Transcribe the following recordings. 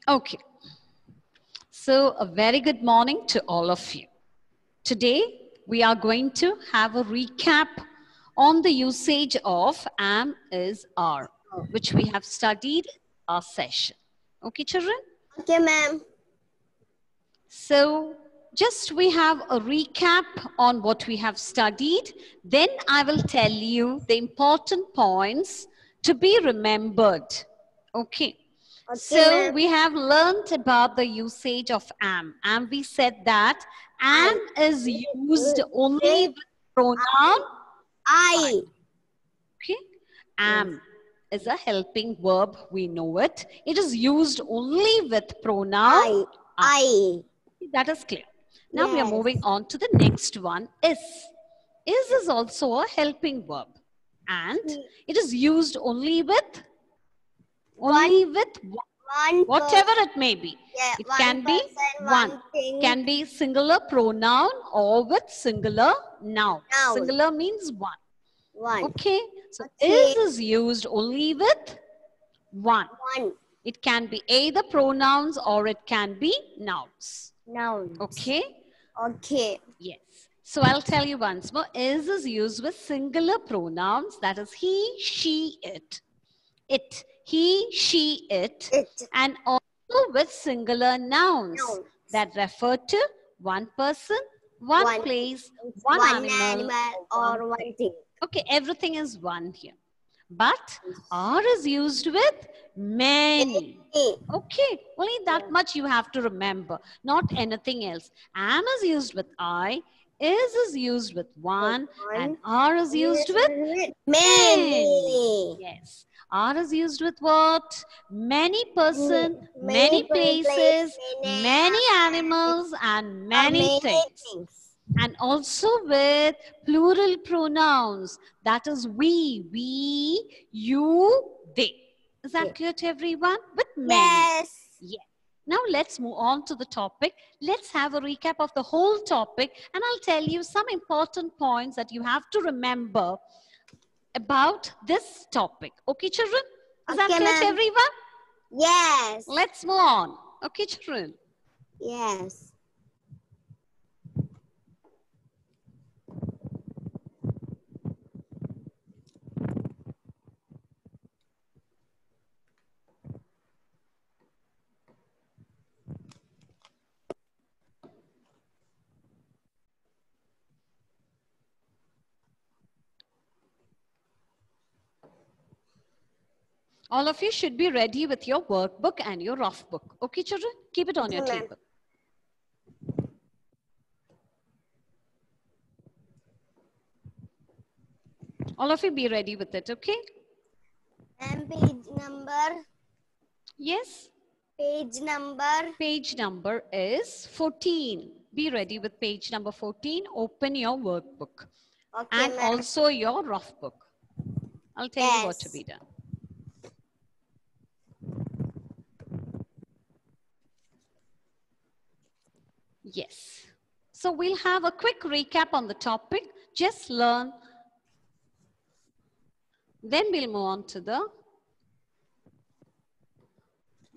Okay. So a very good morning to all of you. Today we are going to have a recap on the usage of am, is, are, which we have studied our session. Okay, children? Okay, ma'am. So just we have a recap on what we have studied. Then I will tell you the important points to be remembered. Okay. Okay, So ma'am. we have learned about the usage of am. And we said that am is used only with pronoun I. okay. Am is a helping verb. We know it. It is used only with pronoun I. That is clear. Now we are Yes. moving on to the next one. Is. Is also a helping verb. And it is used only with One whatever person. it may be. Yeah, It one can be person, one. one thing. Can be singular pronoun or with singular noun. Noun. Singular means one. One. Okay. So Okay. is used only with one. One. It can be either pronouns or it can be nouns. Noun. Okay. Okay. Yes. So I'll tell you once more. Is used with singular pronouns. That is he, she, it. It. He, she, it. And also with singular nouns that refer to one person, one place, one animal, or one thing. Okay, everything is one here. But are is used with many. Okay, only that much you have to remember, not anything else. Am is used with I, is used with one, and are is used with many. Yes. Are is used with what? Many person, many places, many animals, and many things. And also with plural pronouns. That is we, you, they. Is that clear to everyone? With many. Yes. Yes. Now let's move on to the topic. Let's have a recap of the whole topic and I'll tell you some important points that you have to remember about this topic. Okay, children? Is that clear to everyone? Yes. Let's move on. Okay, children? Yes. All of you should be ready with your workbook and your rough book. Okay, children? Keep it on your table. All of you be ready with it, okay? And page number? Yes. Page number? Page number is 14. Be ready with page number 14. Open your workbook. Okay, and also your rough book. I'll tell you what to be done. Yes. So we'll have a quick recap on the topic. Just learn. Then we'll move on to the...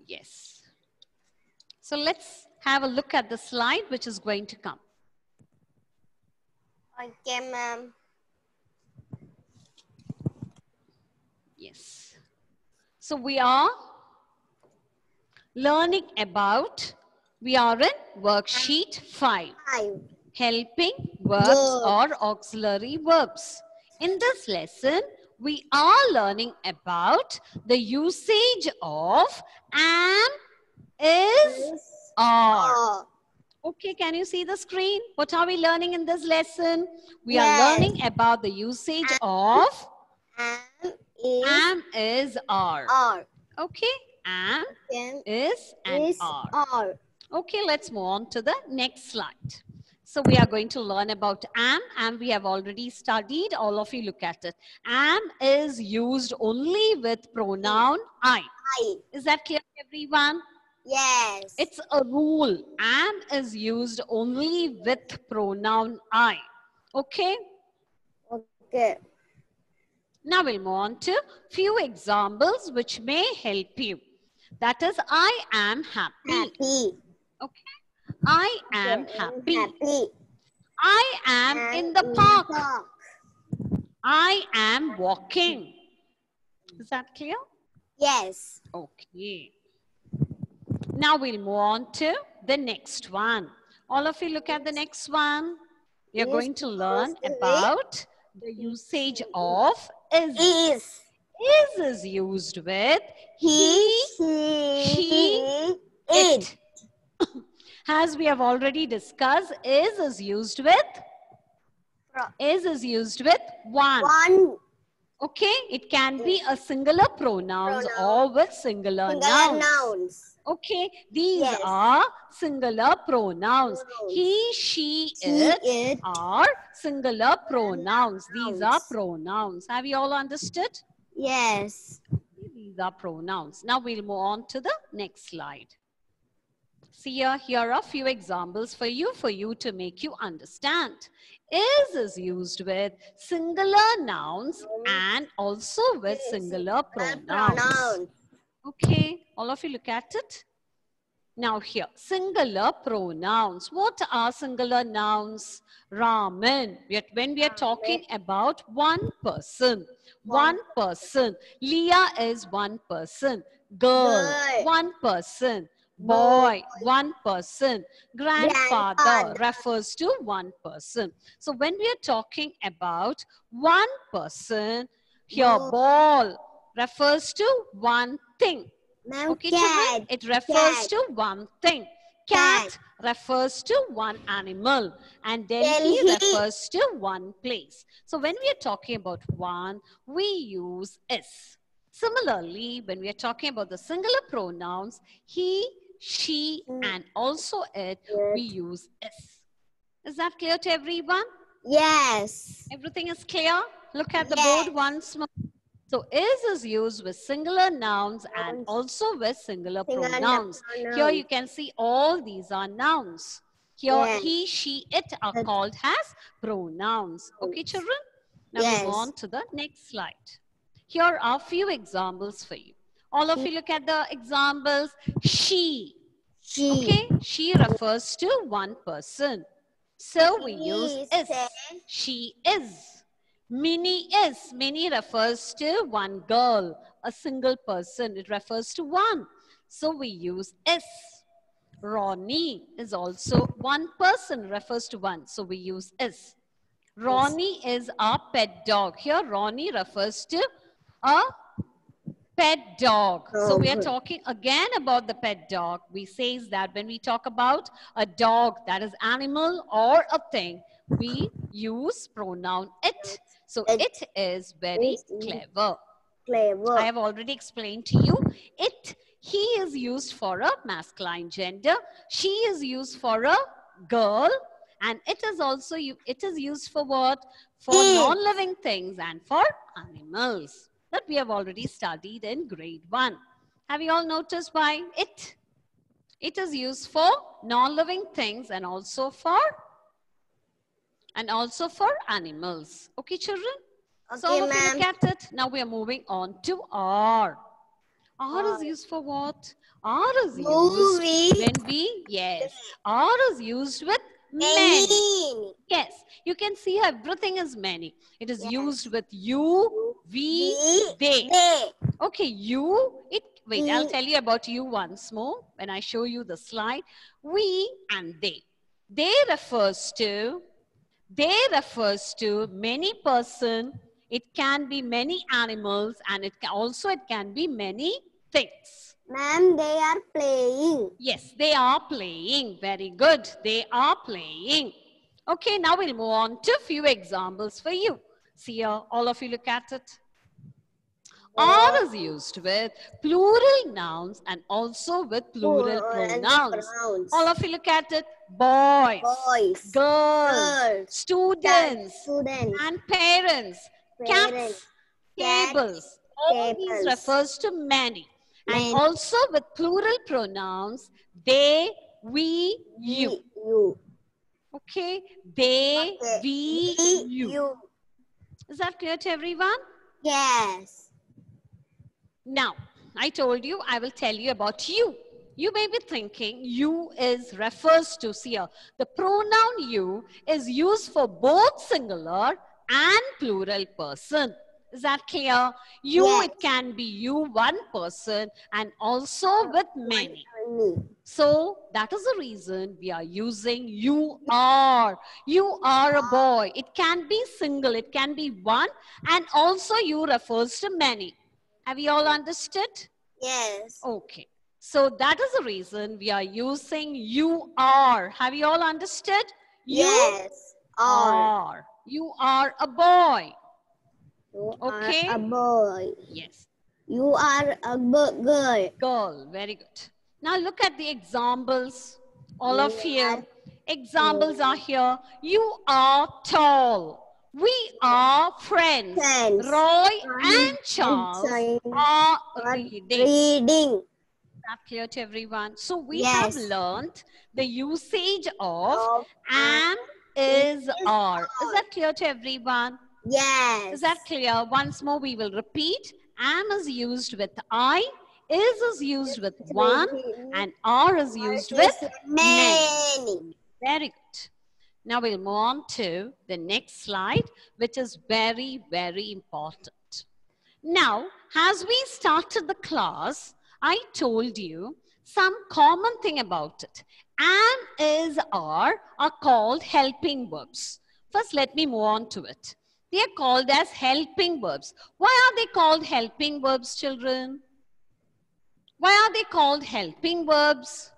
Yes. So let's have a look at the slide which is going to come. Okay, ma'am. Yes. So we are learning about, we are in worksheet 5. Helping verbs or auxiliary verbs. In this lesson, we are learning about the usage of am, is, are. Okay, can you see the screen? What are we learning in this lesson? We are learning about the usage of am, is, are. Okay, am, is, and are. Okay, let's move on to the next slide. So we are going to learn about am. Am we have already studied. All of you look at it. Am is used only with pronoun I. Is that clear to everyone? Yes. It's a rule. Am is used only with pronoun I. Okay? Okay. Now we'll move on to few examples which may help you. That is, I am happy. Happy. Okay. I am Okay, happy. happy. I am And in the park. I am walking. Is that clear? Yes. Okay. Now we'll move on to the next one. All of you look at the next one. We are going to learn about the usage of is. Is. Is used with He, she, it. As we have already discussed, is used with one. One. Okay, it can be a singular pronouns or with singular nouns. Okay, these are singular pronouns. He, she, it are singular pronouns. These are pronouns. Have you all understood? Yes. These are pronouns. Now we'll move on to the next slide. See here are a few examples for you to make you understand. Is used with singular nouns and also with singular pronouns. Okay, all of you look at it. Now here, singular pronouns. What are singular nouns? Raman. When we are talking about one person. One person. Leah is one person. Girl, one person. Boy, one person. Grandfather refers to one person. So when we are talking about one person, here ball refers to one thing. Okay, children, it refers to one thing. Cat refers to one animal and Delhi refers to one place. So when we are talking about one, we use is. Similarly, when we are talking about the singular pronouns, he, she, and also it, we use is. Is that clear to everyone? Yes. Everything is clear? Look at the board once more. So is used with singular nouns and also with singular pronouns. Here you can see all these are nouns. Here he, she, it are called as pronouns. Okay, children? Now we move on to the next slide. Here are a few examples for you. All of you look at the examples. She. Okay, she refers to one person. So we use is. She is. Minnie is. Minnie refers to one girl, a single person. It refers to one. So we use is. Ronnie is also one person, refers to one. So we use is. Ronnie is our pet dog. Here Ronnie refers to a pet dog. So we are talking again about the pet dog. We say that when we talk about a dog, that is animal or a thing, we use pronoun it. So it is very clever. I have already explained to you. It, he is used for a masculine gender. She is used for a girl. And it is also, it is used for what? For non-living things and for animals. That we have already studied in grade 1. Have you all noticed why it? It is used for non-living things and also for animals. Okay, children? Okay, so all of you look at it. Now we are moving on to R. R is used for what? R is used when we, R is used with many. Yes, you can see everything is many. It is used with you, we, they. Okay, you, wait, I'll tell you about you once more when I show you the slide. We and they. They refers to many person. It can be many animals and it can be many things. Ma'am, they are playing. Yes, they are playing. Very good. They are playing. Okay, now we'll move on to a few examples for you. See here, all of you look at it. R is used with plural nouns and also with plural pronouns. All of you look at it. Boys, girls, students, and parents, cats, tables. All these refers to many. And also with plural pronouns, they, we, you. Okay, they, we, you. Is that clear to everyone? Yes. Now, I told you I will tell you about you. You may be thinking you is refers to, see here, the pronoun you is used for both singular and plural person. Is that clear? You, Yes. it can be you, one person, and also with many. Me. So that is the reason we are using you are. You are a boy. It can be single, it can be one, and also you refers to many. Have you all understood? Yes. Okay. So that is the reason we are using you are. Have you all understood? You Yes. Are. are. You are a boy. You Okay. are a boy. Yes. You are a girl. Girl. Very good. Now look at the examples. All of We you. are Examples are here. You are tall. We are friends. Friends. Roy and And Charles Charles are are reading. reading. That clear to everyone? So we Yes. have learned the usage of Of am, is, is, are. Is that clear to everyone? Yes. Is that clear? Once more we will repeat. Am is used with I, is used with one, and are is used with many. many. Very good. Now we'll move on to the next slide, which is very, very important. Now, as we started the class, I told you some common thing about it. Am, is, are called helping verbs. First, let me move on to it. They are called as helping verbs. Why are they called helping verbs, children? Why are they called helping verbs?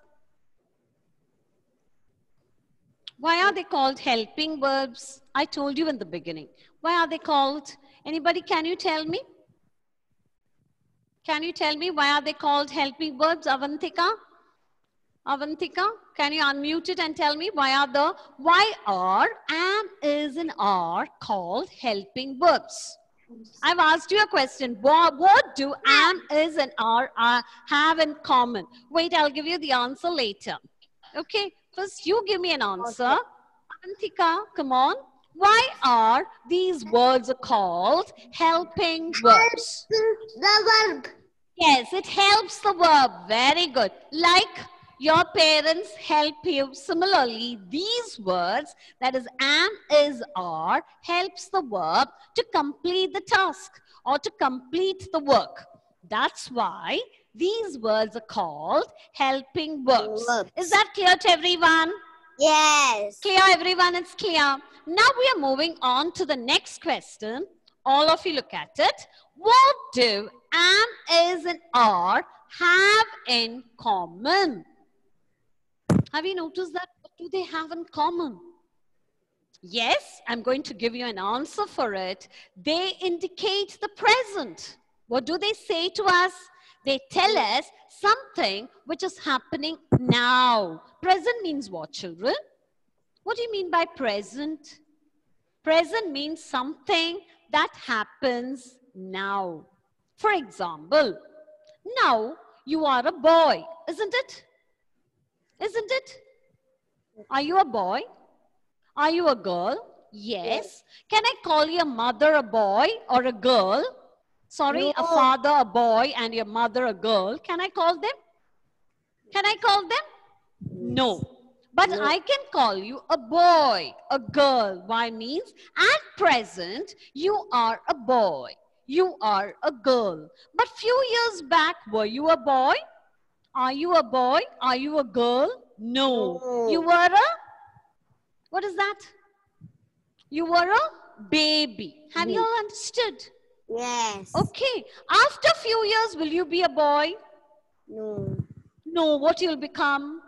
Why are they called helping verbs? I told you in the beginning. Why are they called? Anybody, can you tell me? Can you tell me why are they called helping verbs, Avantika? Avantika, can you unmute it and tell me why are, am, is, and are called helping verbs? I've asked you a question. What do am, is, and are have in common? Wait, I'll give you the answer later. Okay, first you give me an answer. Avantika, come on. Why are these words called helping verbs? The verb. Yes, it helps the verb. Very good. Like your parents help you. Similarly, these words, that is am, is, are, helps the verb to complete the task or to complete the work. That's why these words are called helping verbs. Is that clear to everyone? Yes. Clear, everyone? It's clear. Now we are moving on to the next question. All of you look at it. What do am, is, and are have in common? Have you noticed that? What do they have in common? Yes, I'm going to give you an answer for it. They indicate the present. What do they say to us? They tell us something which is happening now. Present means what, children? What do you mean by present? Present means something that happens now. For example, now you are a boy, isn't it? Isn't it? Are you a boy? Are you a girl? Yes. Can I call your mother a boy or a girl? Sorry, No. a father a boy and your mother a girl. Can I call them? Can I call them? No. But No. I can call you a boy, a girl. Why means at present you are a boy, you are a girl. But few years back, were you a boy? Are you a boy? Are you a girl? No. No. You were a, what is that? You were a baby. Have you all understood? Yes. Okay. After few years, will you be a boy? No. No. What you'll become?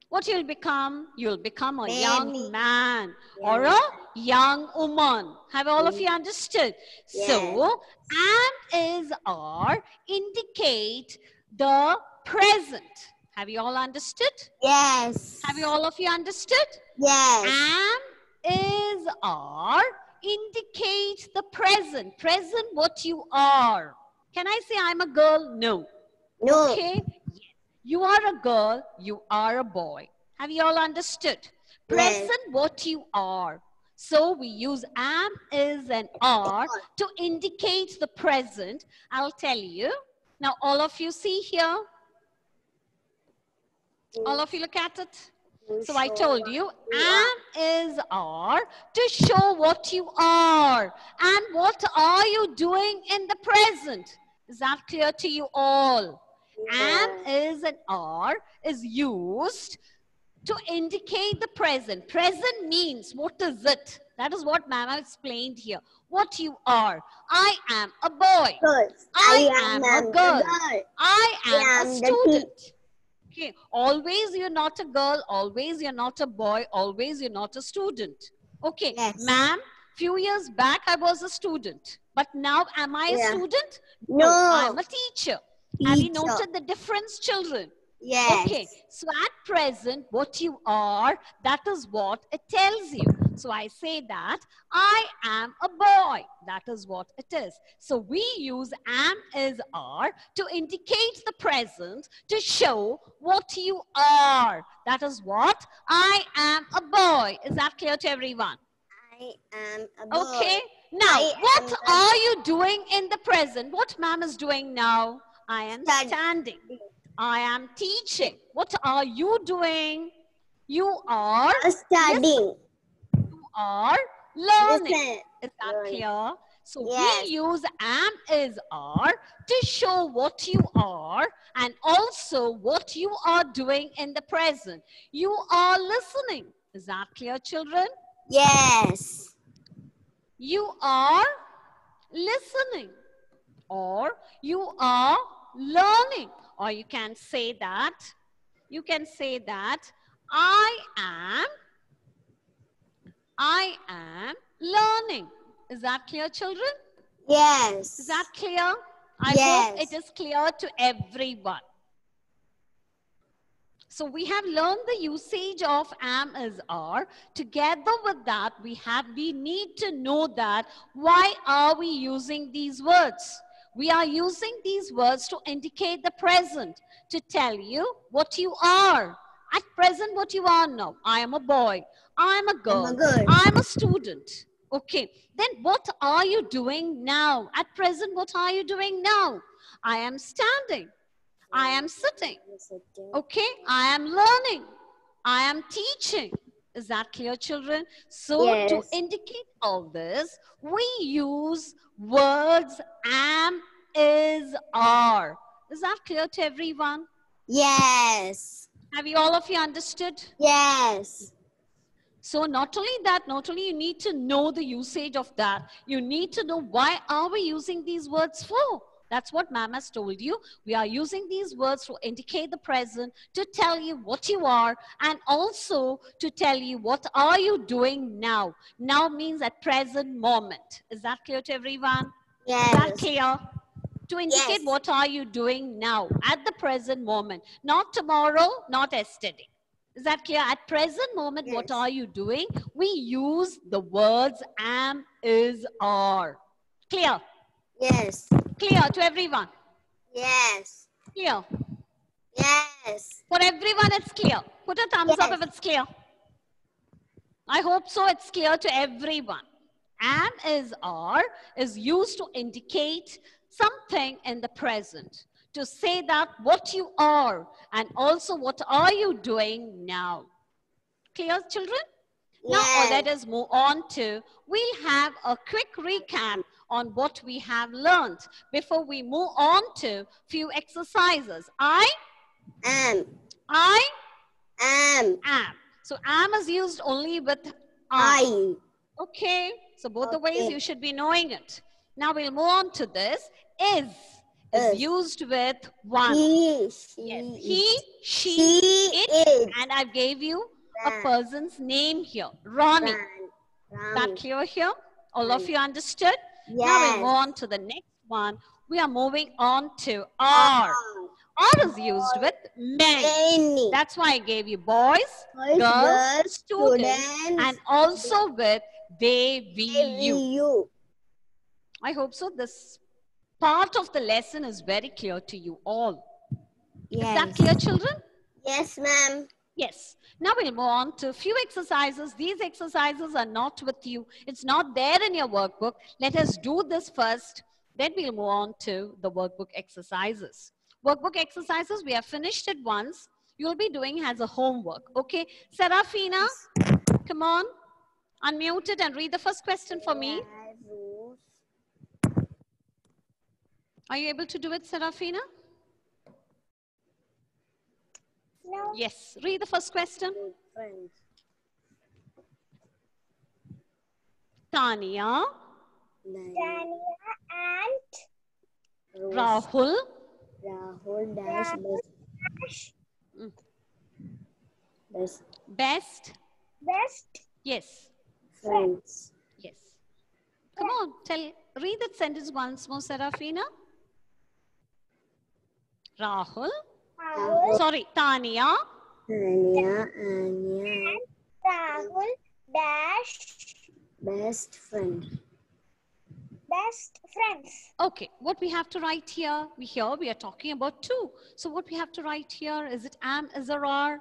What you'll become? You'll become a Baby. young man or a young woman. Have all of you understood? Yes. So, am, is, are indicate the present. Have you all understood? Yes. Have you all of you understood? Yes. Am, is, are indicate the present. Present what you are. Can I say I'm a girl? No. No. Okay. You are a girl, you are a boy. Have you all understood? Present what you are. So we use am, is, and are to indicate the present. I'll tell you. Now, all of you see here. All of you look at it. So I told you, am is are to show what you are. And what are you doing in the present? Is that clear to you all? Am is and are is used to indicate the present. Present means, what is it? That is what Mama explained here. What you are. I am a boy. I am a girl. I am a student. Okay. Always you're not a girl. Always you're not a boy. Always you're not a student. Okay. Yes. Ma'am, few years back I was a student. But now am I a student? No. I'm a teacher. Have you Teacher. noted the difference, children? Yes. Okay, so at present, what you are, that is what it tells you. So I say that I am a boy. That is what it is. So we use am, is, are to indicate the present to show what you are. That is what I am a boy. Is that clear to everyone? I am a boy. Okay. Now, what are you doing in the present? What ma'am is doing now? I am standing. I am teaching. What are you doing? You are studying. You are learning. Listen. Is that clear? So Yes. we use am, is, are to show what you are and also what you are doing in the present. You are listening. Is that clear, children? Yes. You are listening, or you are learning, or you can say that I am learning. Is that clear, children? Yes. Is that clear? I Yes. hope it is clear to everyone. So we have learned the usage of am, is, are. Together with that, we need to know that why are we using these words? We are using these words to indicate the present, to tell you what you are. At present, what you are now. I am a boy. I am a girl. I am a student. Okay. Then what are you doing now? At present, what are you doing now? I am standing. I am sitting. Okay, I am learning. I am teaching. Is that clear, children? So Yes. to indicate all this, we use words am, is, are. Is that clear to everyone? Yes. Have you all of you understood? Yes. So not only that, not only you need to know the usage of that, you need to know why are we using these words for? That's what ma'am has told you. We are using these words to indicate the present, to tell you what you are, and also to tell you what are you doing now. Now means at present moment. Is that clear to everyone? Yes. Is that clear? To indicate Yes. what are you doing now, at the present moment. Not tomorrow, not yesterday. Is that clear? At present moment, what Yes. are you doing? We use the words am, is, are. Clear? Yes. Clear to everyone? Yes. Clear? Yes. For everyone, it's clear. Put a thumbs up Yes. if it's clear. I hope so. It's clear to everyone. Am, is, are is used to indicate something in the present. To say that what you are and also what are you doing now. Clear, children? Now, Yes. let us move on to, we'll have a quick recap on what we have learned before we move on to few exercises. I Am. am. So am is used only with I. Okay, so both the ways Okay. you should be knowing it. Now we'll move on to this. Is Is. used with one. He. Yes, She. he, she, She it, is. and I gave you a Ran. person's name here, Ronnie. Ran. That clear here? All of you understood? Now we'll Yes. move on to the next one. We are moving on to are. Are is used with many. Many. That's why I gave you boys, Boys, girls, girls, students, students, and also with they, we, you. you. I hope so. This part of the lesson is very clear to you all. Is that Yes. clear, children? Yes, ma'am. Yes. Now we'll move on to a few exercises. These exercises are not with you. It's not there in your workbook. Let us do this first. Then we'll move on to the workbook exercises. Workbook exercises, we have finished it once. You'll be doing as a homework. Okay, Serafina, come on, unmute it and read the first question for me. Are you able to do it, Serafina? No. Yes, read the first question. Friends. Tania, Tania and Rahul, Rahul dash best. best Yes, friends. yes. Come on, read that sentence once more, Serafina. Rahul, sorry, Tania, Anya and Rahul dash best friend. Best friends. Okay, what we have to write here? We are talking about two. So what we have to write here? Is it am, is or are?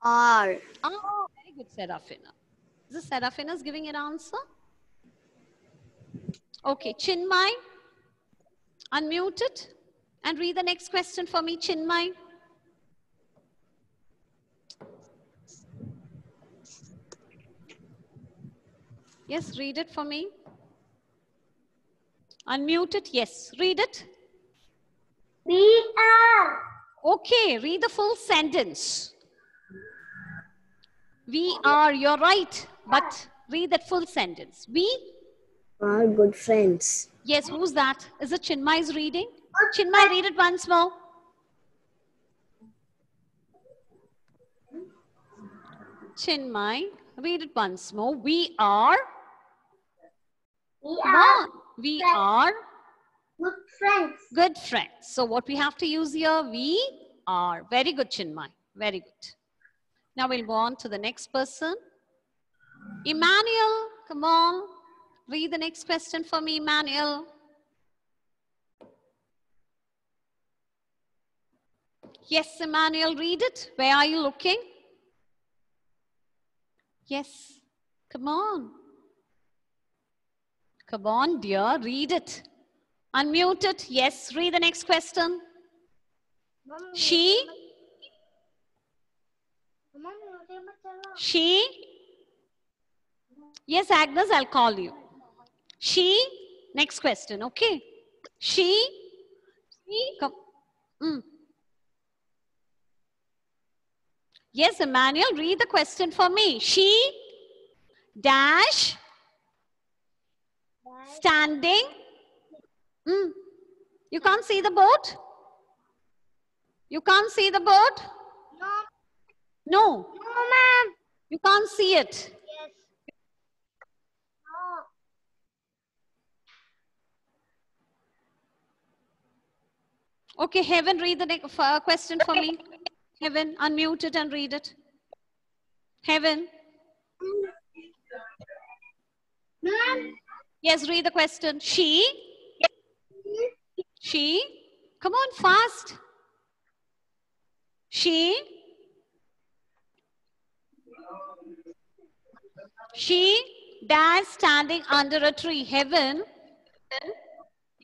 Are. Ah, very good, Serafina. Is this Serafina's giving an answer? Okay, Chinmay, unmute it and read the next question for me, Chinmay. Yes, read it for me. Unmute it. Yes, read it. We are. Okay, read the full sentence. We are, you're right, but read that full sentence. We Are good friends. Yes, who's that? Is it Chinmay's reading? Chinmay, read it once more. Chinmay, read it once more. We are. We Come on. We friends. are Good friends. good friends. So what we have to use here? We are. Very good, Chinmay. Very good. Now we'll move on to the next person. Emmanuel, come on. Read the next question for me, Emmanuel. Yes, Emmanuel, read it. Where are you looking? Yes, come on. Come on, dear, read it. Unmute it. Yes, read the next question. She. Yes, Agnes, I'll call you. She. Next question, okay? She. Come. Yes, Emmanuel, read the question for me. She dash standing. You can't see the board? You can't see the board? No. No, ma'am. You can't see it. Yes. No. Okay, Heaven, read the next question for me. Heaven, unmute it and read it. Heaven. Ma'am. Yes, read the question. She. Come on, fast. She dash standing under a tree. Heaven.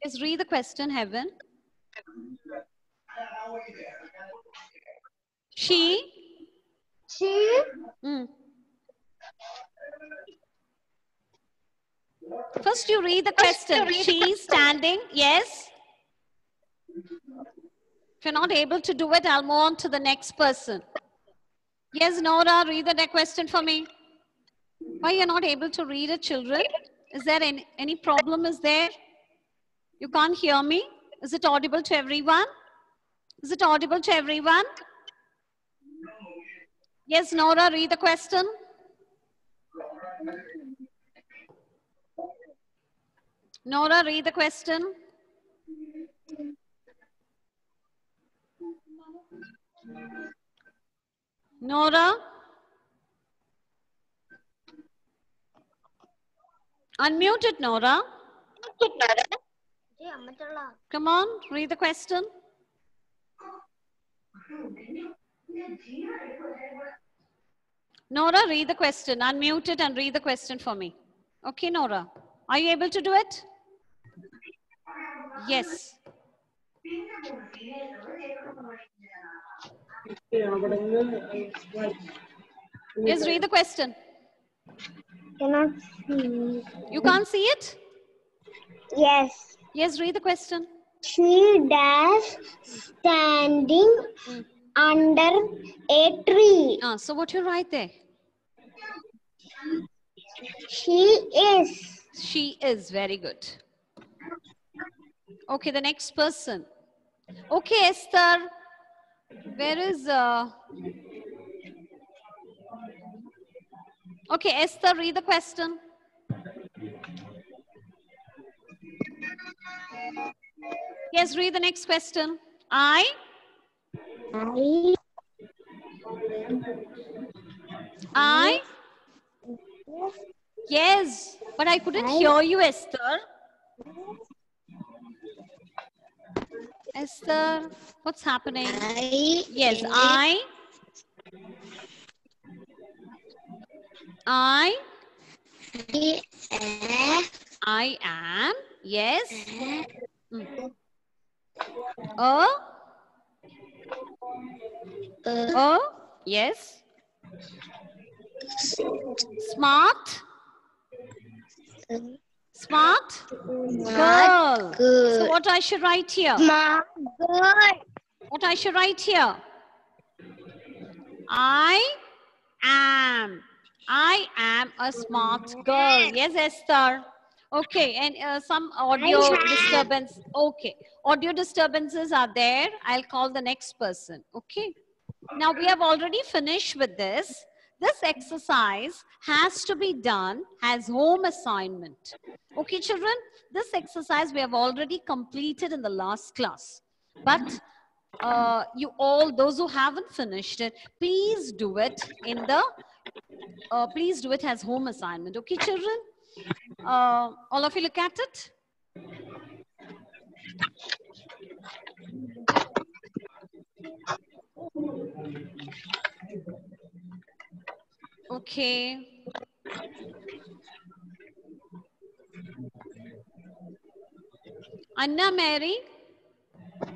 Yes, read the question, Heaven. She. First you read the question. She standing. Yes. If you're not able to do it, I'll move on to the next person. Yes, Nora, read the next question for me. Why you're not able to read it, children? Is there any problem is there? You can't hear me? Is it audible to everyone? Is it audible to everyone? Yes, Nora, read the question. Nora, read the question. Nora? Unmute it, Nora. Come on, read the question. Nora, read the question. Unmute it and read the question for me. Okay, Nora. Are you able to do it? Yes. Yes, read the question. Cannot see. You can't see it? Yes. Yes, read the question. She dash standing under a tree. So what you write there? She is. She is. Very good. Okay, the next person. Okay, Esther. Where is... Okay, Esther, read the question. Yes, read the next question. I. Yes, but I couldn't hear you, Esther. Esther, what's happening? Yes, I am. Yes. Yes. Smart. Smart girl. So what I should write here? Smart girl. What I should write here? I am a smart girl. Yes, Esther. Okay, and some audio disturbance. Okay, audio disturbances are there. I'll call the next person. Okay. Now we have already finished with this. This exercise has to be done as home assignment. Okay, children, this exercise we have already completed in the last class. But you all, those who haven't finished it, please do it in the, please do it as home assignment. Okay, children? All of you look at it. Okay. Anna Mary,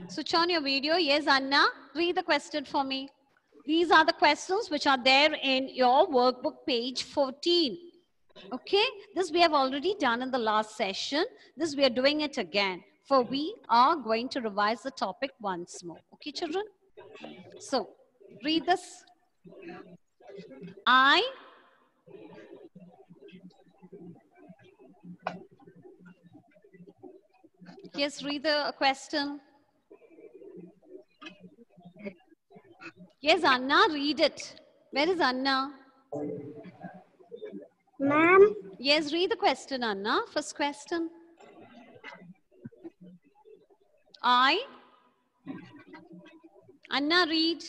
switch on your video. Yes, Anna, read the question for me. These are the questions which are there in your workbook page 14. Okay, this we have already done in the last session. This we are doing it again, for we are going to revise the topic once more. Okay, children? So, read this. Yes, read the question. Yes, Anna, read it. Where is Anna? Ma'am. Yes, read the question, Anna. First question. Anna, read.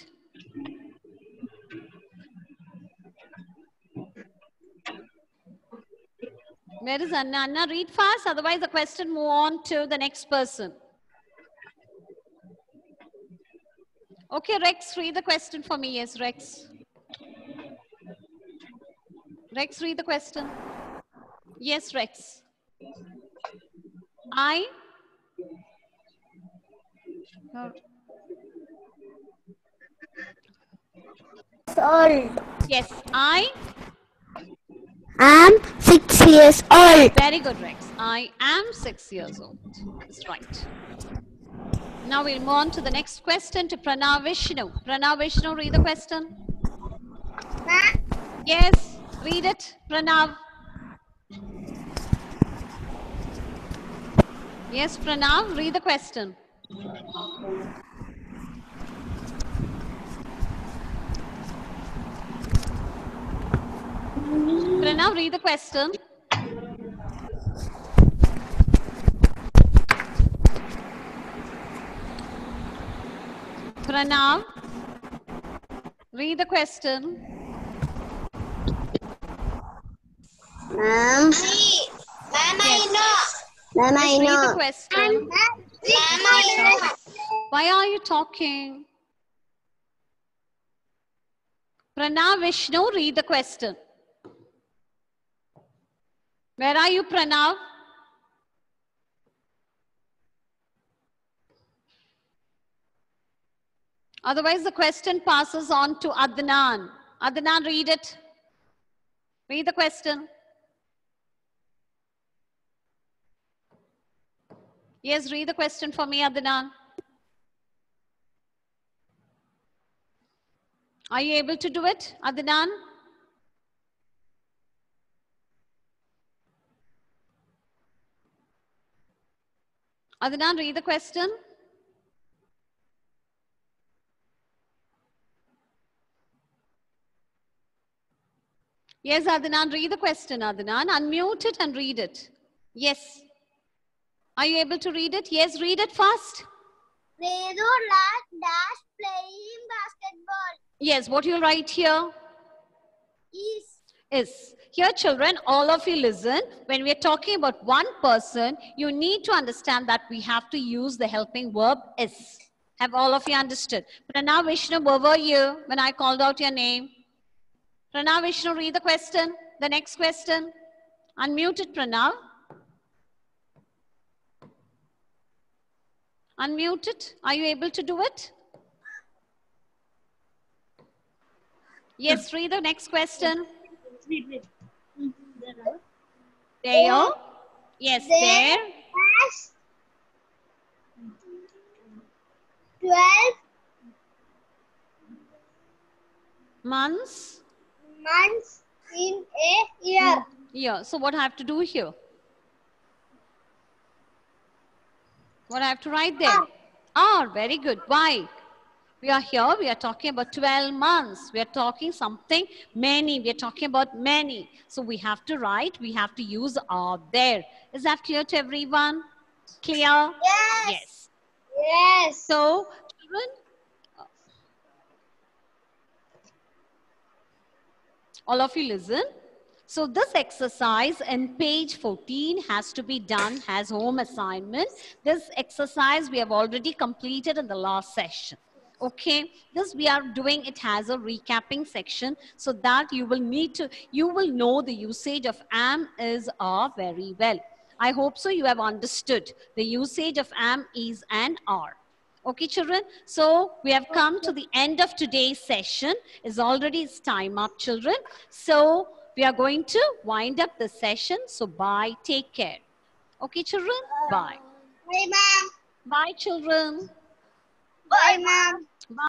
Where is Anna? Anna, read fast. Otherwise, the question move on to the next person. Okay, Rex, read the question for me. Yes, Rex. Rex, read the question. Yes, Rex. Old. Yes, I am 6 years old. Very good, Rex. I am 6 years old. That's right. Now we'll move on to the next question to Pranav Vishnu. Pranav Vishnu, read the question. Yes, read it, Pranav. Yes, Pranav, read the question. Pranav, read the question. Pranav, read the question. Ma'am. Ma'am, I know. Ma'am, I know. Read the question. Ma'am, I know. Why are you talking? Pranav Vishnu, read the question. Where are you, Pranav? Otherwise, the question passes on to Adnan. Adnan, read it. Read the question. Yes, read the question for me, Adnan. Are you able to do it, Adnan? Adnan, read the question. Yes, Adnan, read the question, Adnan. Unmute it and read it. Yes. Are you able to read it? Yes, read it fast. Vedu likes dash playing basketball. Yes, what you'll write here? Is. Here, children, all of you listen. When we are talking about one person, you need to understand that we have to use the helping verb is. Have all of you understood? Pranav, Vishnu, where were you when I called out your name? Pranav, Vishnu, read the question. The next question. Unmute it, Pranav. Unmute it. Are you able to do it? Yes, read the next question. There. Yes, there. Has 12 Months. months in a year. Yeah, so what I have to do here? What I have to write there? Ah, very good. Why? We are here, we are talking about 12 months. We are talking something many. We are talking about many. So we have to write, we have to use are there. Is that clear to everyone? Clear? Yes. Yes. So, children, all of you listen. So this exercise in page 14 has to be done as home assignment. This exercise we have already completed in the last session. Okay, this we are doing it as a recapping section so that you will know the usage of am, is, are very well. I hope so you have understood the usage of am, is and are. Okay, children. So we have come to the end of today's session. It's already time up, children. So we are going to wind up the session. So bye. Take care. Okay, children. Bye. Bye, ma'am. Bye, children. Bye, ma'am. Bye.